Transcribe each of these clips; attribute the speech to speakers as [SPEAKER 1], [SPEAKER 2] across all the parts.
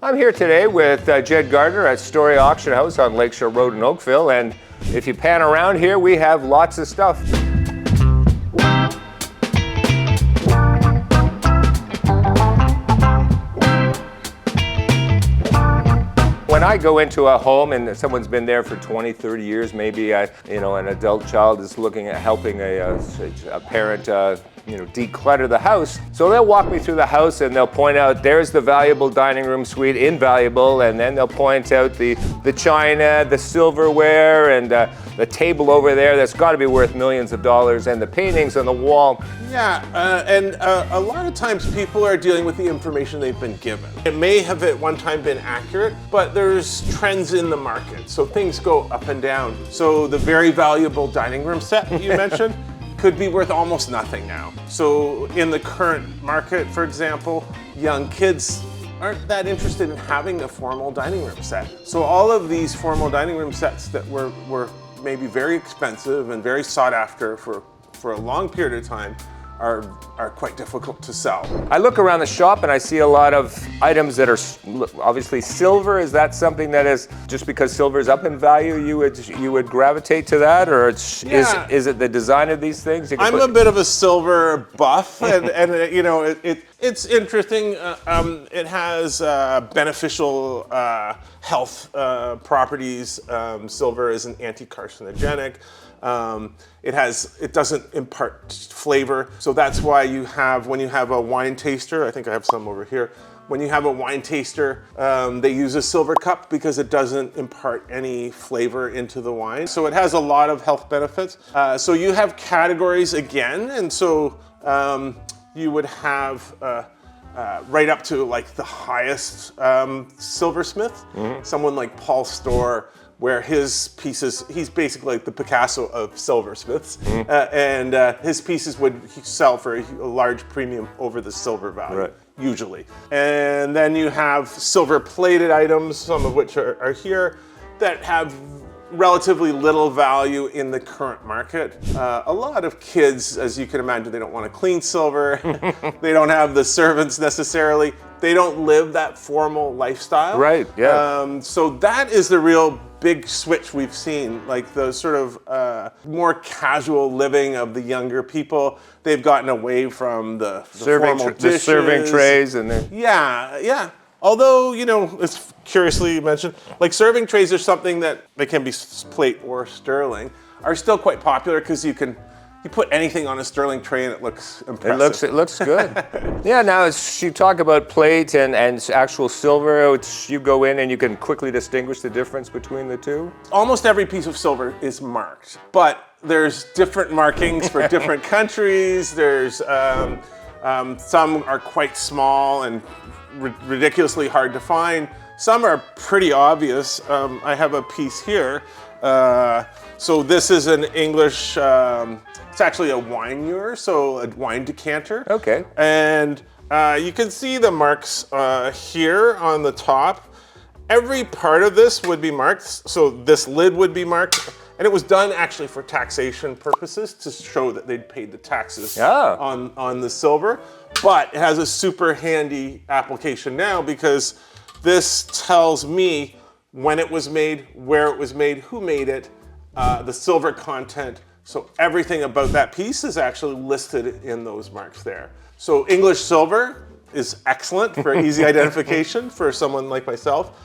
[SPEAKER 1] I'm here today with Jed Gardner at Storia Auction House on Lakeshore Road in Oakville, and if you pan around here, we have lots of stuff. When I go into a home and someone's been there for 20, 30 years, maybe an adult child is looking at helping a parent declutter the house. So they'll walk me through the house and they'll point out, there's the valuable dining room suite, invaluable, and then they'll point out the china, the silverware, and the table over there that's got to be worth millions of dollars, and the paintings on the wall.
[SPEAKER 2] Yeah, and a lot of times people are dealing with the information they've been given. It may have at one time been accurate, but there's trends in the market, so things go up and down. So the very valuable dining room set that you mentioned could be worth almost nothing now. So in the current market, for example, young kids aren't that interested in having a formal dining room set. So all of these formal dining room sets that were maybe very expensive and very sought after for a long period of time are quite difficult to sell.
[SPEAKER 1] I look around the shop and I see a lot of items that are obviously silver. Is that something that is, just because silver is up in value, you would gravitate to that, or is it the design of these things?
[SPEAKER 2] I'm a bit of a silver buff, and it's interesting. It has beneficial health properties. Silver is an anti-carcinogenic. It doesn't impart flavor, so that's why when you have a wine taster, I think I have some over here. When you have a wine taster, they use a silver cup because it doesn't impart any flavor into the wine. So it has a lot of health benefits. So you have categories again, and so you would have right up to like the highest silversmith, someone like Paul Storr, where his pieces, he's basically like the Picasso of silversmiths, and his pieces would sell for a large premium over the silver value, usually. And then you have silver plated items, some of which are here, that have relatively little value in the current market. A lot of kids, as you can imagine, they don't want to clean silver. They don't have the servants necessarily. They don't live that formal lifestyle.
[SPEAKER 1] Right, yeah.
[SPEAKER 2] So that is the real big switch we've seen, like the sort of more casual living of the younger people. They've gotten away from the formal dishes.
[SPEAKER 1] The serving trays and
[SPEAKER 2] Yeah. Although, it's curiously mentioned, like serving trays are something that they can be plate or sterling, are still quite popular because you put anything on a sterling tray and it looks impressive.
[SPEAKER 1] It looks good. Yeah, now as you talk about plate and actual silver, you go in and you can quickly distinguish the difference between the two?
[SPEAKER 2] Almost every piece of silver is marked, but there's different markings for different countries. There's some are quite small and ridiculously hard to find. Some are pretty obvious. I have a piece here. So this is an English, it's actually a wine ewer, so a wine decanter.
[SPEAKER 1] Okay.
[SPEAKER 2] And you can see the marks here on the top. Every part of this would be marked, so this lid would be marked. And it was done actually for taxation purposes to show that they'd paid the taxes on the silver. But it has a super handy application now because this tells me when it was made, where it was made, who made it, the silver content. So everything about that piece is actually listed in those marks there. So English silver is excellent for easy identification for someone like myself.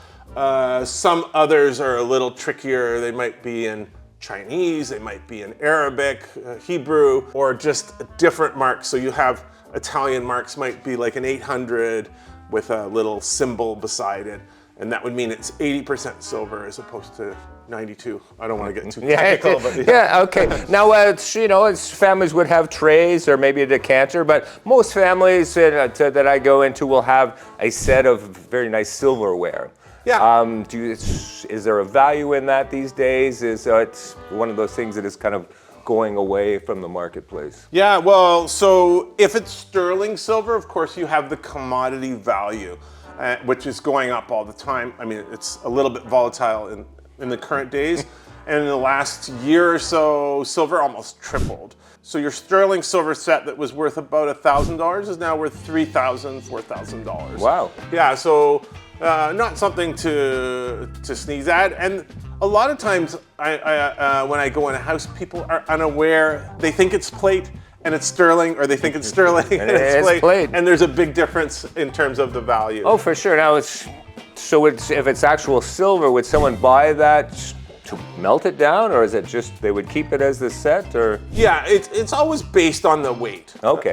[SPEAKER 2] Some others are a little trickier. They might be in Chinese, they might be in Arabic, Hebrew, or just different marks. So you have Italian marks might be like an 800 with a little symbol beside it. And that would mean it's 80% silver as opposed to 92. I don't want to get too technical, but
[SPEAKER 1] yeah. Okay. Now, families would have trays or maybe a decanter, but most families that I go into will have a set of very nice silverware.
[SPEAKER 2] Yeah.
[SPEAKER 1] Is there a value in that these days? Is it's one of those things that is kind of going away from the marketplace?
[SPEAKER 2] Yeah, well, so if it's sterling silver, of course, you have the commodity value, which is going up all the time. I mean, it's a little bit volatile in the current days. And in the last year or so, silver almost tripled. So your sterling silver set that was worth about $1,000 is now worth $3,000, $4,000.
[SPEAKER 1] Wow.
[SPEAKER 2] Yeah, so not something to sneeze at. And a lot of times when I go in a house, people are unaware. They think it's plate and it's sterling, or they think it's sterling and it's plate. And there's a big difference in terms of the value.
[SPEAKER 1] Oh, for sure. Now if it's actual silver, would someone buy that to melt it down, or is it just they would keep it as the set, or?
[SPEAKER 2] Yeah, it's always based on the weight.
[SPEAKER 1] Okay.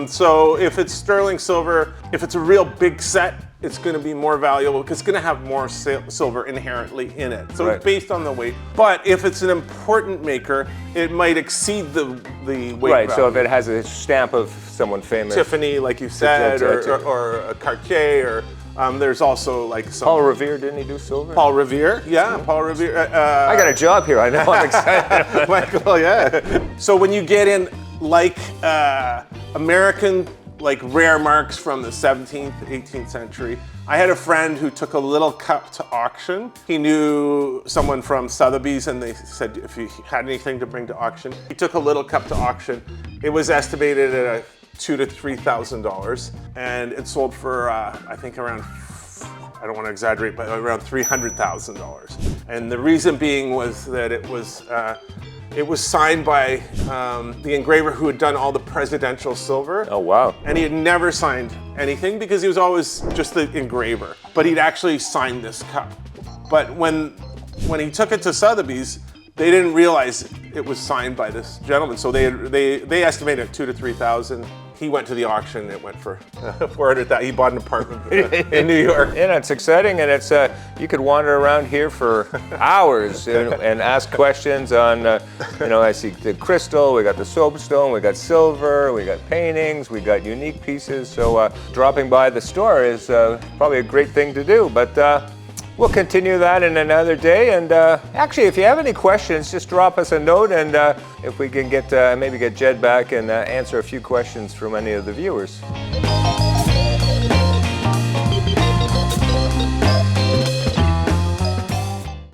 [SPEAKER 2] So if it's sterling silver, if it's a real big set, it's going to be more valuable because it's going to have more silver inherently in it. So
[SPEAKER 1] Right.
[SPEAKER 2] It's based on the weight. But if it's an important maker, it might exceed the weight
[SPEAKER 1] Right.
[SPEAKER 2] value.
[SPEAKER 1] So if it has a stamp of someone famous,
[SPEAKER 2] Tiffany, like you said, or a Cartier, or there's also like some
[SPEAKER 1] Paul Revere, didn't he do silver?
[SPEAKER 2] Paul Revere, yeah, Paul Revere.
[SPEAKER 1] I got a job here. I know. I'm excited.
[SPEAKER 2] Michael, yeah. So when you get in like American, like rare marks from the 17th, 18th century, I had a friend who took a little cup to auction. He knew someone from Sotheby's, and they said if he had anything to bring to auction. He took a little cup to auction. It was estimated at $2,000 to $3,000, and it sold for I think around, I don't want to exaggerate, but around $300,000. And the reason being was that it was signed by the engraver who had done all the presidential silver.
[SPEAKER 1] Oh, wow.
[SPEAKER 2] And he had never signed anything because he was always just the engraver. But he'd actually signed this cup. But when he took it to Sotheby's, they didn't realize it was signed by this gentleman. So they estimated $2,000 to $3,000. He went to the auction. It went for $400,000. He bought an apartment in New York.
[SPEAKER 1] Yeah, it's exciting, and it's you could wander around here for hours and ask questions on. I see the crystal. We got the soapstone. We got silver. We got paintings. We got unique pieces. So dropping by the store is probably a great thing to do. But we'll continue that in another day. And actually, if you have any questions, just drop us a note, and if we can maybe get Jed back and answer a few questions from any of the viewers.